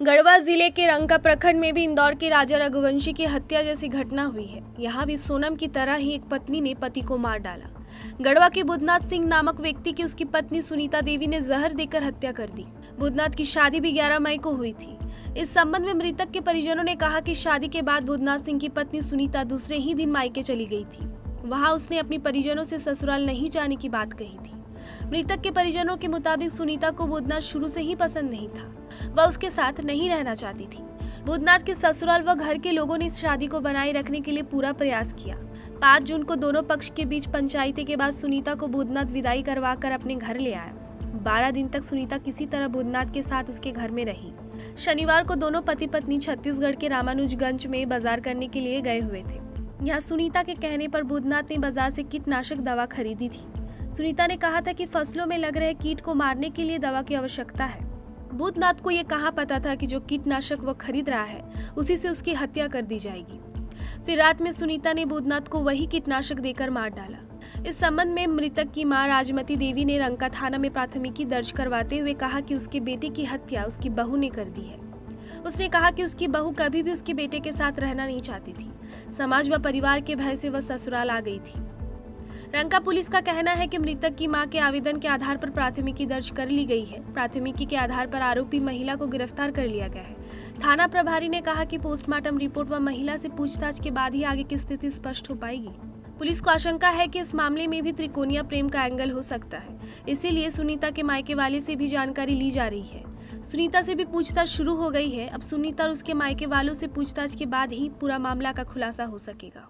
गढ़वा जिले के रंका प्रखंड में भी इंदौर के राजा रघुवंशी की हत्या जैसी घटना हुई है। यहाँ भी सोनम की तरह ही एक पत्नी ने पति को मार डाला। गढ़वा के बुधनाथ सिंह नामक व्यक्ति की उसकी पत्नी सुनीता देवी ने जहर देकर हत्या कर दी। बुधनाथ की शादी भी 11 मई को हुई थी। इस संबंध में मृतक के परिजनों ने कहा कि शादी के बाद बुधनाथ सिंह की पत्नी सुनीता दूसरे ही दिन मायके चली गई थी। वहाँ उसने अपनी परिजनों से ससुराल नहीं जाने की बात कही थी। मृतक के परिजनों के मुताबिक सुनीता को बुधनाथ शुरू से ही पसंद नहीं था, वह उसके साथ नहीं रहना चाहती थी। बुधनाथ के ससुराल व घर के लोगों ने इस शादी को बनाए रखने के लिए पूरा प्रयास किया। 5 जून को दोनों पक्ष के बीच पंचायती के बाद सुनीता को बुधनाथ विदाई करवाकर अपने घर ले आया। 12 दिन तक सुनीता किसी तरह बुधनाथ के साथ उसके घर में रही। शनिवार को दोनों पति पत्नी छत्तीसगढ़ के रामानुजगंज में बाजार करने के लिए गए हुए थे। यहाँ सुनीता के कहने पर बुधनाथ ने बाजार से कीटनाशक दवा खरीदी थी। सुनीता ने कहा था कि फसलों में लग रहे कीट को मारने के लिए दवा की आवश्यकता है। बुधनाथ को ये कहाँ पता था कि जो कीटनाशक वो खरीद रहा है उसी से उसकी हत्या कर दी जाएगी। फिर रात में सुनीता ने बुधनाथ को वही कीटनाशक देकर मार डाला। इस संबंध में मृतक की मां राजमती देवी ने रंका थाना में प्राथमिकी दर्ज करवाते हुए कहा कि उसके बेटे की हत्या उसकी बहू ने कर दी है। उसने कहा कि उसकी बहू कभी भी उसके बेटे के साथ रहना नहीं चाहती थी। समाज व परिवार के भय से वह ससुराल आ गई थी। रंका पुलिस का कहना है कि मृतक की मां के आवेदन के आधार पर प्राथमिकी दर्ज कर ली गई है। प्राथमिकी के आधार पर आरोपी महिला को गिरफ्तार कर लिया गया है। थाना प्रभारी ने कहा कि पोस्टमार्टम रिपोर्ट व महिला से पूछताछ के बाद ही आगे की स्थिति स्पष्ट हो पाएगी। पुलिस को आशंका है कि इस मामले में भी त्रिकोणीय प्रेम का एंगल हो सकता है, इसीलिए सुनीता के मायके वाले से भी जानकारी ली जा रही है। सुनीता से भी पूछताछ शुरू हो गई है। अब सुनीता और उसके मायके वालों से पूछताछ के बाद ही पूरा मामला का खुलासा हो सकेगा।